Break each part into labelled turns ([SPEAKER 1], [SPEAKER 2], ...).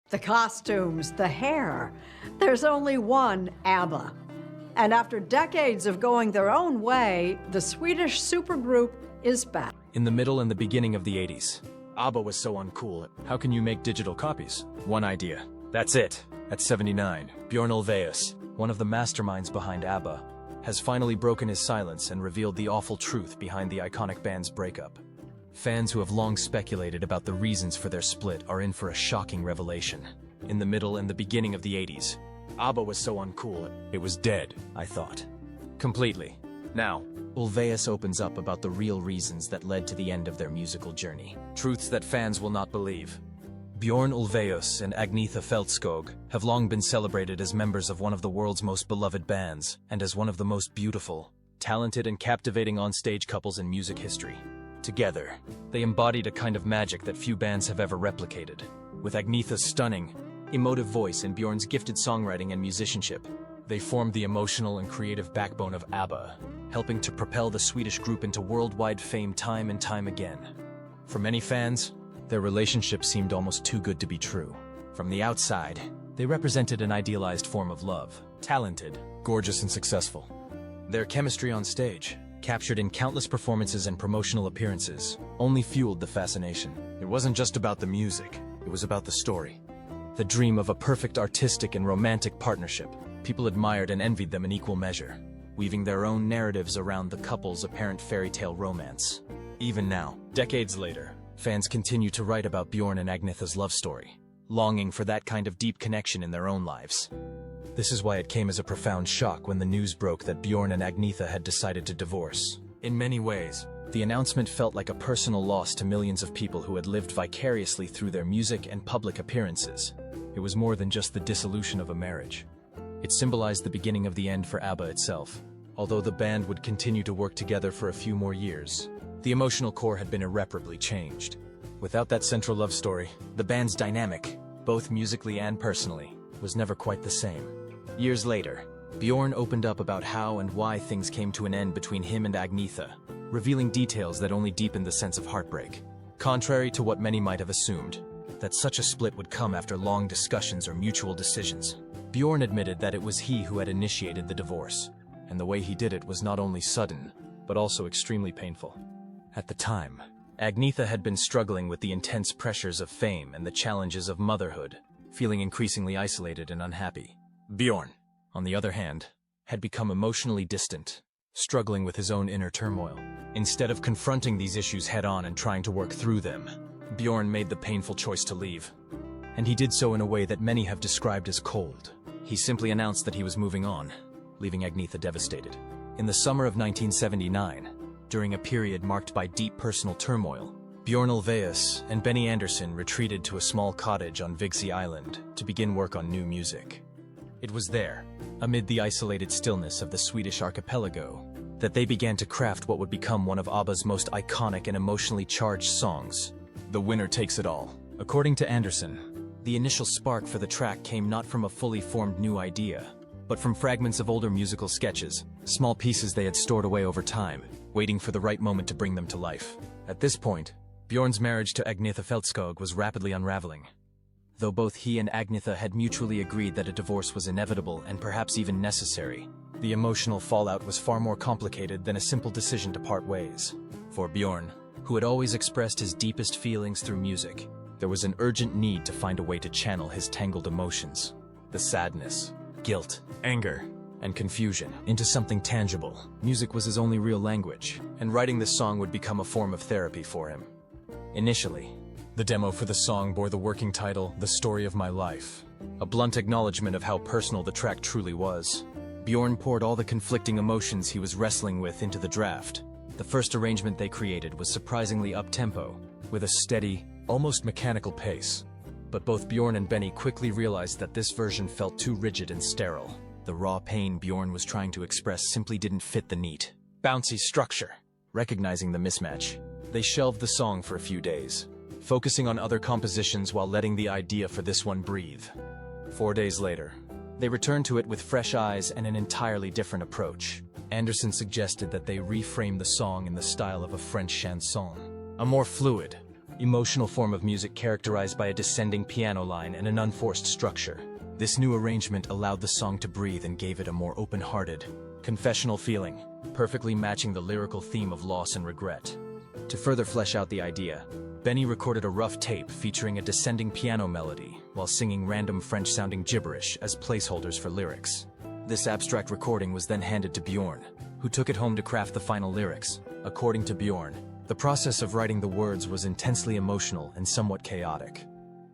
[SPEAKER 1] The costumes, the hair. There's only one ABBA. And after decades of going their own way, the Swedish supergroup is back.
[SPEAKER 2] In the middle and the beginning of the 80s, ABBA was so uncool. How can you make digital copies? One idea. That's it. At 79, Bjorn Ulvaeus, one of the masterminds behind ABBA, has finally broken his silence and revealed the awful truth behind the iconic band's breakup. Fans who have long speculated about the reasons for their split are in for a shocking revelation. In the middle and the beginning of the 80s, ABBA was so uncool, it was dead, I thought. Completely. Now, Ulvaeus opens up about the real reasons that led to the end of their musical journey. Truths that fans will not believe. Bjorn Ulvaeus and Agnetha Fältskog have long been celebrated as members of one of the world's most beloved bands and as one of the most beautiful, talented and captivating on-stage couples in music history. Together, they embodied a kind of magic that few bands have ever replicated. With Agnetha's stunning, emotive voice and Bjorn's gifted songwriting and musicianship, they formed the emotional and creative backbone of ABBA, helping to propel the Swedish group into worldwide fame time and time again. For many fans, their relationship seemed almost too good to be true. From the outside, they represented an idealized form of love, talented, gorgeous and successful. Their chemistry on stage, captured in countless performances and promotional appearances, only fueled the fascination. It wasn't just about the music, it was about the story. The dream of a perfect artistic and romantic partnership. People admired and envied them in equal measure, weaving their own narratives around the couple's apparent fairy tale romance. Even now, decades later, fans continue to write about Bjorn and Agnetha's love story, longing for that kind of deep connection in their own lives. This is why it came as a profound shock when the news broke that Bjorn and Agnetha had decided to divorce. In many ways, the announcement felt like a personal loss to millions of people who had lived vicariously through their music and public appearances. It was more than just the dissolution of a marriage. It symbolized the beginning of the end for ABBA itself. Although the band would continue to work together for a few more years, the emotional core had been irreparably changed. Without that central love story, the band's dynamic, both musically and personally, was never quite the same. Years later, Bjorn opened up about how and why things came to an end between him and Agnetha, revealing details that only deepened the sense of heartbreak. Contrary to what many might have assumed, that such a split would come after long discussions or mutual decisions, Bjorn admitted that it was he who had initiated the divorce, and the way he did it was not only sudden, but also extremely painful. At the time, Agnetha had been struggling with the intense pressures of fame and the challenges of motherhood, feeling increasingly isolated and unhappy. Bjorn, on the other hand, had become emotionally distant, struggling with his own inner turmoil. Instead of confronting these issues head-on and trying to work through them, Bjorn made the painful choice to leave. And he did so in a way that many have described as cold. He simply announced that he was moving on, leaving Agnetha devastated. In the summer of 1979, during a period marked by deep personal turmoil, Bjorn Ulvaeus and Benny Andersson retreated to a small cottage on Vigsy Island to begin work on new music. It was there, amid the isolated stillness of the Swedish archipelago, that they began to craft what would become one of ABBA's most iconic and emotionally charged songs, The Winner Takes It All. According to Andersson, the initial spark for the track came not from a fully formed new idea, but from fragments of older musical sketches, small pieces they had stored away over time, waiting for the right moment to bring them to life. At this point, Bjorn's marriage to Agnetha Fältskog was rapidly unraveling. Though both he and Agnetha had mutually agreed that a divorce was inevitable and perhaps even necessary, the emotional fallout was far more complicated than a simple decision to part ways. For Bjorn, who had always expressed his deepest feelings through music, there was an urgent need to find a way to channel his tangled emotions, the sadness, guilt, anger, and confusion, into something tangible. Music was his only real language, and writing this song would become a form of therapy for him. Initially, the demo for the song bore the working title, The Story of My Life, a blunt acknowledgement of how personal the track truly was. Bjorn poured all the conflicting emotions he was wrestling with into the draft. The first arrangement they created was surprisingly up-tempo, with a steady, almost mechanical pace. But both Bjorn and Benny quickly realized that this version felt too rigid and sterile. The raw pain Bjorn was trying to express simply didn't fit the neat, bouncy structure. Recognizing the mismatch, they shelved the song for a few days, focusing on other compositions while letting the idea for this one breathe. 4 days later, they returned to it with fresh eyes and an entirely different approach. Andersson suggested that they reframe the song in the style of a French chanson, a more fluid, emotional form of music characterized by a descending piano line and an unforced structure. This new arrangement allowed the song to breathe and gave it a more open-hearted, confessional feeling, perfectly matching the lyrical theme of loss and regret. To further flesh out the idea, Benny recorded a rough tape featuring a descending piano melody while singing random French-sounding gibberish as placeholders for lyrics. This abstract recording was then handed to Bjorn, who took it home to craft the final lyrics. According to Bjorn, the process of writing the words was intensely emotional and somewhat chaotic.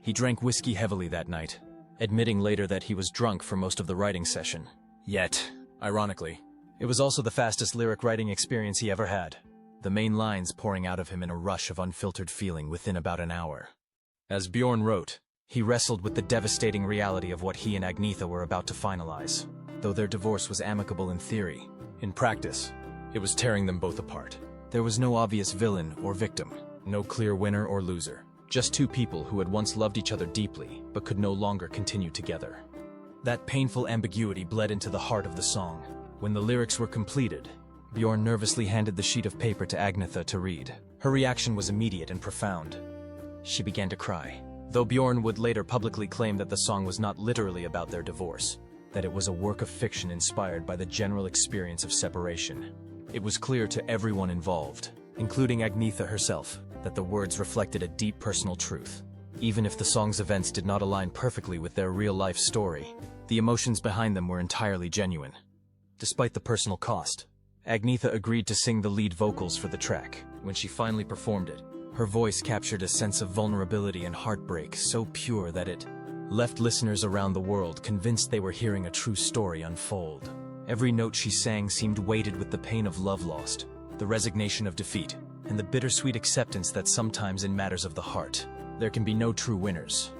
[SPEAKER 2] He drank whiskey heavily that night, admitting later that he was drunk for most of the writing session. Yet, ironically, it was also the fastest lyric writing experience he ever had, the main lines pouring out of him in a rush of unfiltered feeling within about an hour. As Bjorn wrote, he wrestled with the devastating reality of what he and Agnetha were about to finalize. Though their divorce was amicable in theory, in practice, it was tearing them both apart. There was no obvious villain or victim, no clear winner or loser. Just two people who had once loved each other deeply, but could no longer continue together. That painful ambiguity bled into the heart of the song. When the lyrics were completed, Bjorn nervously handed the sheet of paper to Agnetha to read. Her reaction was immediate and profound. She began to cry, though Bjorn would later publicly claim that the song was not literally about their divorce, that it was a work of fiction inspired by the general experience of separation. It was clear to everyone involved, including Agnetha herself, that the words reflected a deep personal truth. Even if the song's events did not align perfectly with their real-life story, the emotions behind them were entirely genuine. Despite the personal cost, Agnetha agreed to sing the lead vocals for the track. When she finally performed it, her voice captured a sense of vulnerability and heartbreak so pure that it left listeners around the world convinced they were hearing a true story unfold. Every note she sang seemed weighted with the pain of love lost, the resignation of defeat, and the bittersweet acceptance that sometimes in matters of the heart, there can be no true winners.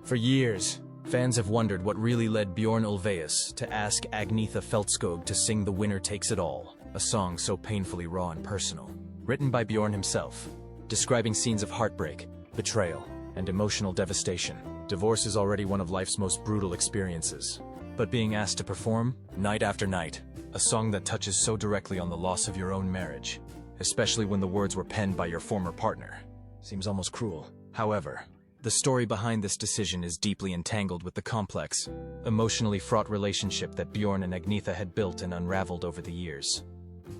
[SPEAKER 2] For years, fans have wondered what really led Bjorn Ulvaeus to ask Agnetha Feltskog to sing The Winner Takes It All, a song so painfully raw and personal. Written by Bjorn himself, describing scenes of heartbreak, betrayal, and emotional devastation. Divorce is already one of life's most brutal experiences. But being asked to perform, night after night, a song that touches so directly on the loss of your own marriage, especially when the words were penned by your former partner, seems almost cruel. However, the story behind this decision is deeply entangled with the complex, emotionally fraught relationship that Bjorn and Agnetha had built and unraveled over the years.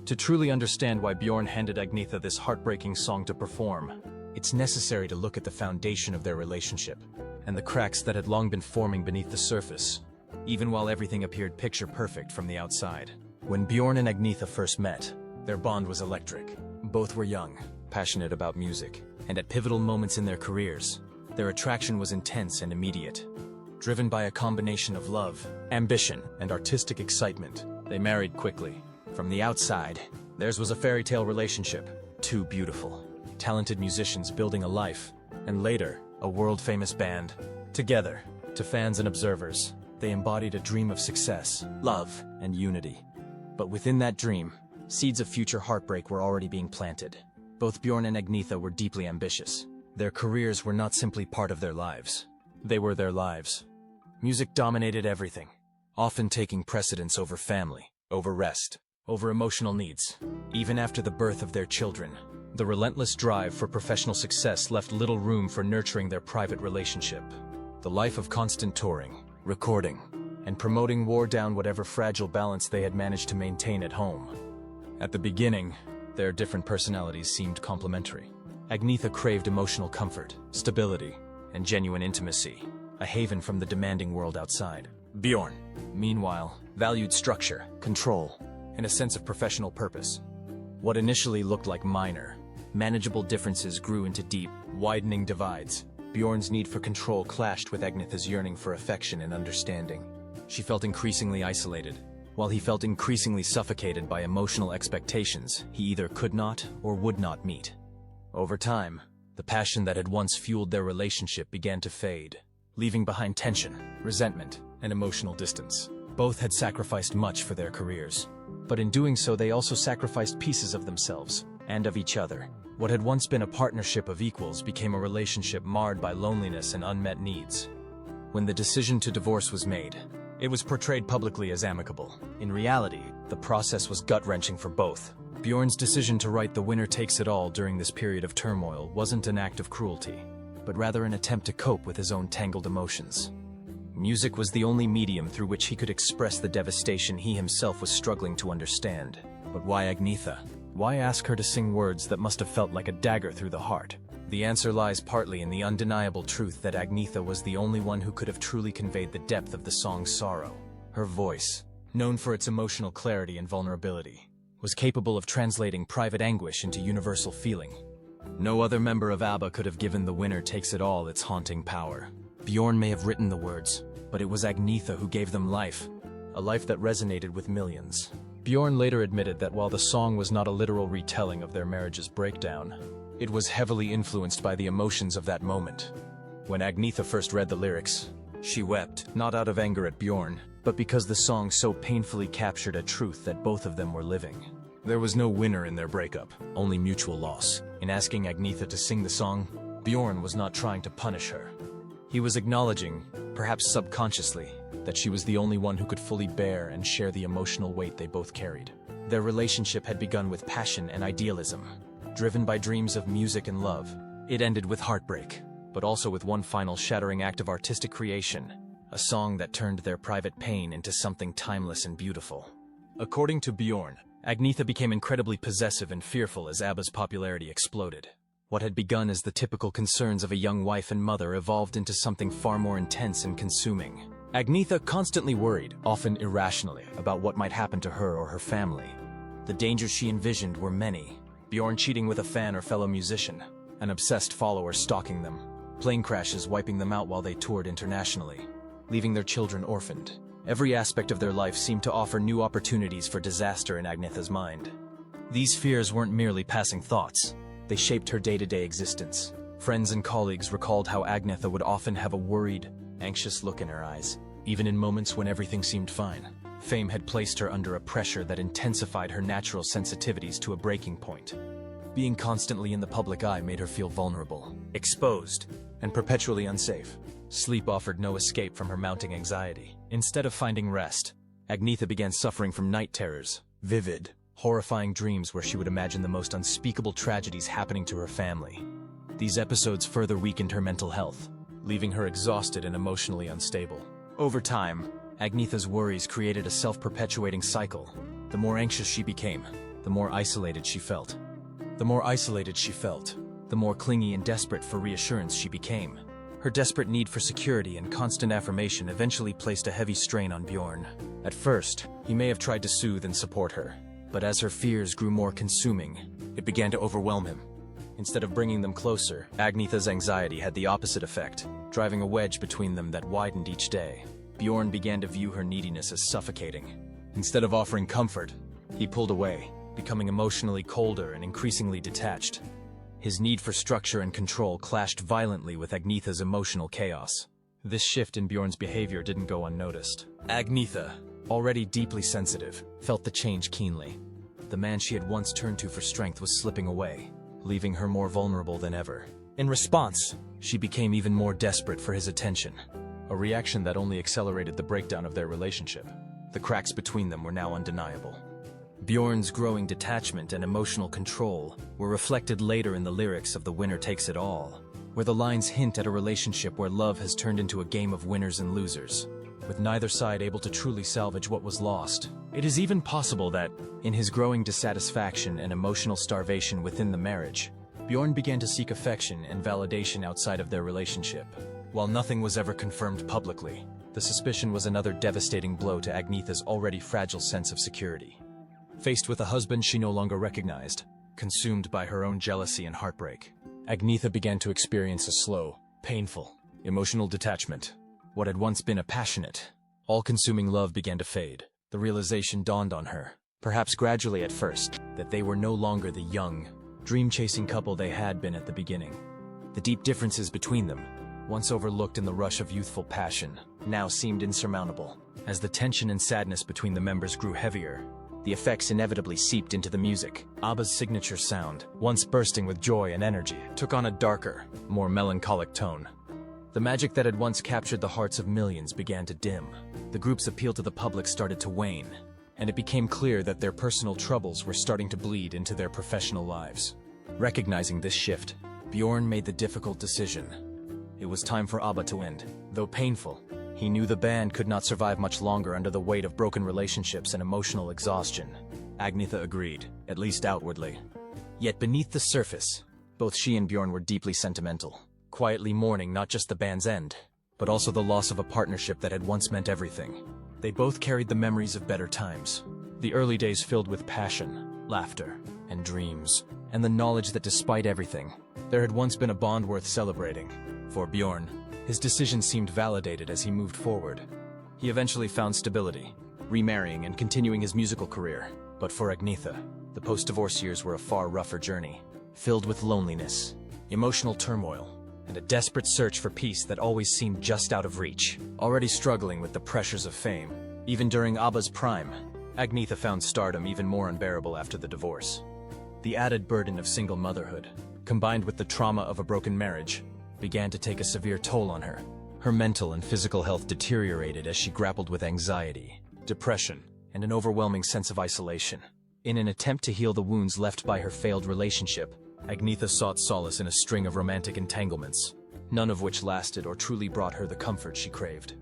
[SPEAKER 2] To truly understand why Bjorn handed Agnetha this heartbreaking song to perform, it's necessary to look at the foundation of their relationship and the cracks that had long been forming beneath the surface, even while everything appeared picture-perfect from the outside. When Bjorn and Agnetha first met, their bond was electric. Both were young, passionate about music, and at pivotal moments in their careers, their attraction was intense and immediate. Driven by a combination of love, ambition, and artistic excitement, they married quickly. From the outside, theirs was a fairy tale relationship. Two beautiful, talented musicians building a life, and later, a world-famous band. Together, to fans and observers, they embodied a dream of success, love, and unity. But within that dream, seeds of future heartbreak were already being planted. Both Bjorn and Agnetha were deeply ambitious. Their careers were not simply part of their lives. They were their lives. Music dominated everything, often taking precedence over family, over rest, over emotional needs. Even after the birth of their children, the relentless drive for professional success left little room for nurturing their private relationship. The life of constant touring, recording, and promoting wore down whatever fragile balance they had managed to maintain at home. At the beginning, their different personalities seemed complementary. Agnetha craved emotional comfort, stability, and genuine intimacy, a haven from the demanding world outside. Bjorn, meanwhile, valued structure, control, and a sense of professional purpose. What initially looked like minor, manageable differences grew into deep, widening divides. Bjorn's need for control clashed with Agnetha's yearning for affection and understanding. She felt increasingly isolated, while he felt increasingly suffocated by emotional expectations he either could not or would not meet. Over time, the passion that had once fueled their relationship began to fade, leaving behind tension, resentment, and emotional distance. Both had sacrificed much for their careers, but in doing so they also sacrificed pieces of themselves and of each other. What had once been a partnership of equals became a relationship marred by loneliness and unmet needs. When the decision to divorce was made, it was portrayed publicly as amicable. In reality, the process was gut-wrenching for both. Bjorn's decision to write The Winner Takes It All during this period of turmoil wasn't an act of cruelty, but rather an attempt to cope with his own tangled emotions. Music was the only medium through which he could express the devastation he himself was struggling to understand. But why Agnetha? Why ask her to sing words that must have felt like a dagger through the heart? The answer lies partly in the undeniable truth that Agnetha was the only one who could have truly conveyed the depth of the song's sorrow. Her voice, known for its emotional clarity and vulnerability, was capable of translating private anguish into universal feeling. No other member of ABBA could have given The Winner Takes It All its haunting power. Bjorn may have written the words, but it was Agnetha who gave them life, a life that resonated with millions. Bjorn later admitted that while the song was not a literal retelling of their marriage's breakdown, it was heavily influenced by the emotions of that moment. When Agnetha first read the lyrics, she wept, not out of anger at Bjorn, but because the song so painfully captured a truth that both of them were living. There was no winner in their breakup, only mutual loss. In asking Agnetha to sing the song, Bjorn was not trying to punish her. He was acknowledging, perhaps subconsciously, that she was the only one who could fully bear and share the emotional weight they both carried. Their relationship had begun with passion and idealism, driven by dreams of music and love. It ended with heartbreak, but also with one final shattering act of artistic creation, a song that turned their private pain into something timeless and beautiful. According to Bjorn, Agnetha became incredibly possessive and fearful as ABBA's popularity exploded. What had begun as the typical concerns of a young wife and mother evolved into something far more intense and consuming. Agnetha constantly worried, often irrationally, about what might happen to her or her family. The dangers she envisioned were many. Bjorn cheating with a fan or fellow musician, an obsessed follower stalking them, plane crashes wiping them out while they toured internationally, leaving their children orphaned. Every aspect of their life seemed to offer new opportunities for disaster in Agnetha's mind. These fears weren't merely passing thoughts. They shaped her day-to-day existence. Friends and colleagues recalled how Agnetha would often have a worried, anxious look in her eyes, even in moments when everything seemed fine. Fame had placed her under a pressure that intensified her natural sensitivities to a breaking point. Being constantly in the public eye made her feel vulnerable, exposed, and perpetually unsafe. Sleep offered no escape from her mounting anxiety. Instead of finding rest, Agnetha began suffering from night terrors, vivid, horrifying dreams where she would imagine the most unspeakable tragedies happening to her family. These episodes further weakened her mental health, leaving her exhausted and emotionally unstable. Over time, Agnetha's worries created a self-perpetuating cycle. The more anxious she became, the more isolated she felt. The more isolated she felt, the more clingy and desperate for reassurance she became. Her desperate need for security and constant affirmation eventually placed a heavy strain on Bjorn. At first, he may have tried to soothe and support her, but as her fears grew more consuming, it began to overwhelm him. Instead of bringing them closer, Agnetha's anxiety had the opposite effect, driving a wedge between them that widened each day. Bjorn began to view her neediness as suffocating. Instead of offering comfort, he pulled away, becoming emotionally colder and increasingly detached. His need for structure and control clashed violently with Agnetha's emotional chaos. This shift in Bjorn's behavior didn't go unnoticed. Agnetha, already deeply sensitive, felt the change keenly. The man she had once turned to for strength was slipping away, leaving her more vulnerable than ever. In response, she became even more desperate for his attention, a reaction that only accelerated the breakdown of their relationship. The cracks between them were now undeniable. Bjorn's growing detachment and emotional control were reflected later in the lyrics of The Winner Takes It All, where the lines hint at a relationship where love has turned into a game of winners and losers, with neither side able to truly salvage what was lost. It is even possible that, in his growing dissatisfaction and emotional starvation within the marriage, Bjorn began to seek affection and validation outside of their relationship. While nothing was ever confirmed publicly, the suspicion was another devastating blow to Agnetha's already fragile sense of security. Faced with a husband she no longer recognized, consumed by her own jealousy and heartbreak, Agnetha began to experience a slow, painful, emotional detachment. What had once been a passionate, all-consuming love began to fade. The realization dawned on her, perhaps gradually at first, that they were no longer the young, dream-chasing couple they had been at the beginning. The deep differences between them, once overlooked in the rush of youthful passion, now seemed insurmountable. As the tension and sadness between the members grew heavier, the effects inevitably seeped into the music. ABBA's signature sound, once bursting with joy and energy, took on a darker, more melancholic tone. The magic that had once captured the hearts of millions began to dim. The group's appeal to the public started to wane, and it became clear that their personal troubles were starting to bleed into their professional lives. Recognizing this shift, Bjorn made the difficult decision. It was time for ABBA to end. Though painful, he knew the band could not survive much longer under the weight of broken relationships and emotional exhaustion. Agnetha agreed, at least outwardly. Yet beneath the surface, both she and Bjorn were deeply sentimental, quietly mourning not just the band's end, but also the loss of a partnership that had once meant everything. They both carried the memories of better times, the early days filled with passion, laughter, and dreams, and the knowledge that despite everything, there had once been a bond worth celebrating. For Bjorn, his decision seemed validated as he moved forward. He eventually found stability, remarrying and continuing his musical career. But for Agnetha, the post-divorce years were a far rougher journey, filled with loneliness, emotional turmoil, and a desperate search for peace that always seemed just out of reach. Already struggling with the pressures of fame, even during ABBA's prime, Agnetha found stardom even more unbearable after the divorce. The added burden of single motherhood, combined with the trauma of a broken marriage, began to take a severe toll on her. Her mental and physical health deteriorated as she grappled with anxiety, depression, and an overwhelming sense of isolation. In an attempt to heal the wounds left by her failed relationship, Agnetha sought solace in a string of romantic entanglements, none of which lasted or truly brought her the comfort she craved.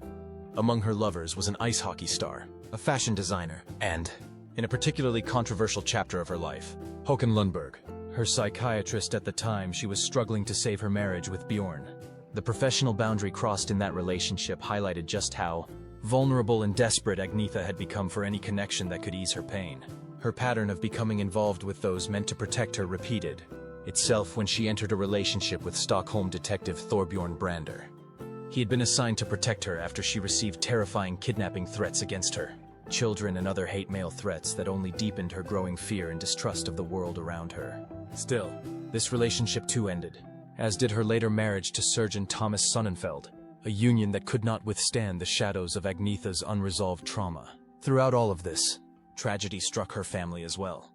[SPEAKER 2] Among her lovers was an ice hockey star, a fashion designer, and, in a particularly controversial chapter of her life, Håkan Lundberg. Her psychiatrist at the time, she was struggling to save her marriage with Bjorn. The professional boundary crossed in that relationship highlighted just how vulnerable and desperate Agnetha had become for any connection that could ease her pain. Her pattern of becoming involved with those meant to protect her repeated itself when she entered a relationship with Stockholm detective Thorbjorn Brander. He had been assigned to protect her after she received terrifying kidnapping threats against her, children and other hate mail threats that only deepened her growing fear and distrust of the world around her. Still, this relationship too ended, as did her later marriage to surgeon Thomas Sonnenfeld, a union that could not withstand the shadows of Agnetha's unresolved trauma. Throughout all of this, tragedy struck her family as well.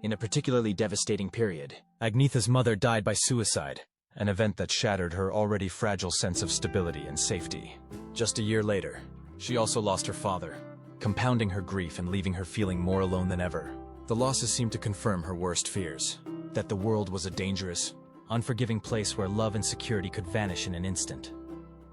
[SPEAKER 2] In a particularly devastating period, Agnetha's mother died by suicide, an event that shattered her already fragile sense of stability and safety. Just a year later, she also lost her father, compounding her grief and leaving her feeling more alone than ever. The losses seemed to confirm her worst fears, that the world was a dangerous, unforgiving place where love and security could vanish in an instant.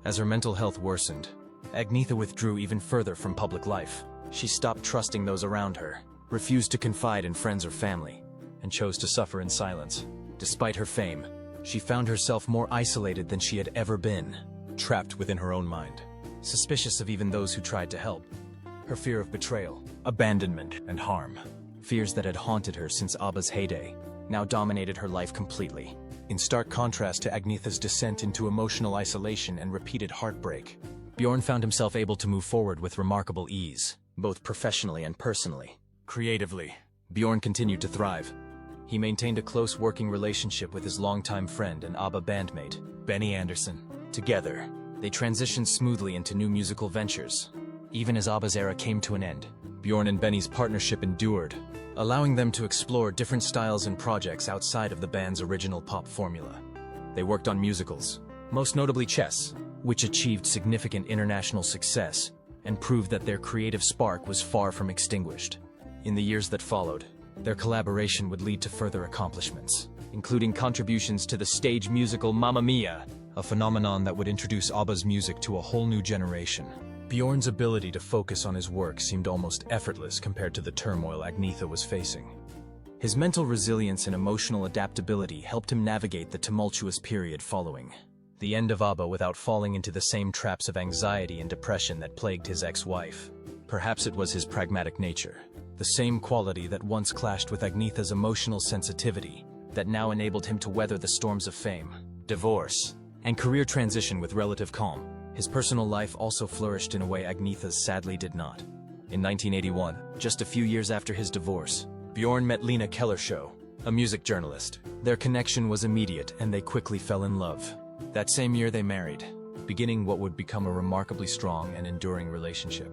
[SPEAKER 2] As her mental health worsened, Agnetha withdrew even further from public life. She stopped trusting those around her, refused to confide in friends or family, and chose to suffer in silence. Despite her fame, she found herself more isolated than she had ever been, trapped within her own mind, suspicious of even those who tried to help. Her fear of betrayal, abandonment, and harm, fears that had haunted her since ABBA's heyday, now dominated her life completely. In stark contrast to Agnetha's descent into emotional isolation and repeated heartbreak, Bjorn found himself able to move forward with remarkable ease, both professionally and personally. Creatively, Bjorn continued to thrive. He maintained a close working relationship with his longtime friend and ABBA bandmate, Benny Andersson. Together, they transitioned smoothly into new musical ventures. Even as ABBA's era came to an end, Bjorn and Benny's partnership endured, allowing them to explore different styles and projects outside of the band's original pop formula. They worked on musicals, most notably Chess, which achieved significant international success and proved that their creative spark was far from extinguished. In the years that followed, their collaboration would lead to further accomplishments, including contributions to the stage musical Mamma Mia, a phenomenon that would introduce ABBA's music to a whole new generation. Bjorn's ability to focus on his work seemed almost effortless compared to the turmoil Agnetha was facing. His mental resilience and emotional adaptability helped him navigate the tumultuous period following the end of ABBA without falling into the same traps of anxiety and depression that plagued his ex-wife. Perhaps it was his pragmatic nature, the same quality that once clashed with Agnetha's emotional sensitivity, that now enabled him to weather the storms of fame, divorce, and career transition with relative calm. His personal life also flourished in a way Agnetha's sadly did not. In 1981, just a few years after his divorce, Bjorn met Lena Kellershow, a music journalist. Their connection was immediate and they quickly fell in love. That same year they married, beginning what would become a remarkably strong and enduring relationship.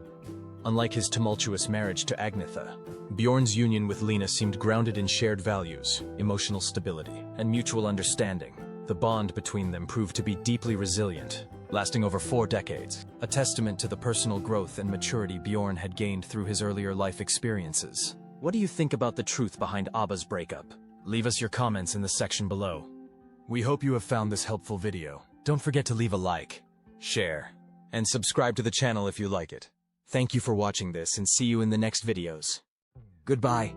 [SPEAKER 2] Unlike his tumultuous marriage to Agnetha, Bjorn's union with Lena seemed grounded in shared values, emotional stability, and mutual understanding. The bond between them proved to be deeply resilient, lasting over 4 decades, a testament to the personal growth and maturity Bjorn had gained through his earlier life experiences. What do you think about the truth behind ABBA's breakup? Leave us your comments in the section below. We hope you have found this helpful video. Don't forget to leave a like, share, and subscribe to the channel if you like it. Thank you for watching this and see you in the next videos. Goodbye.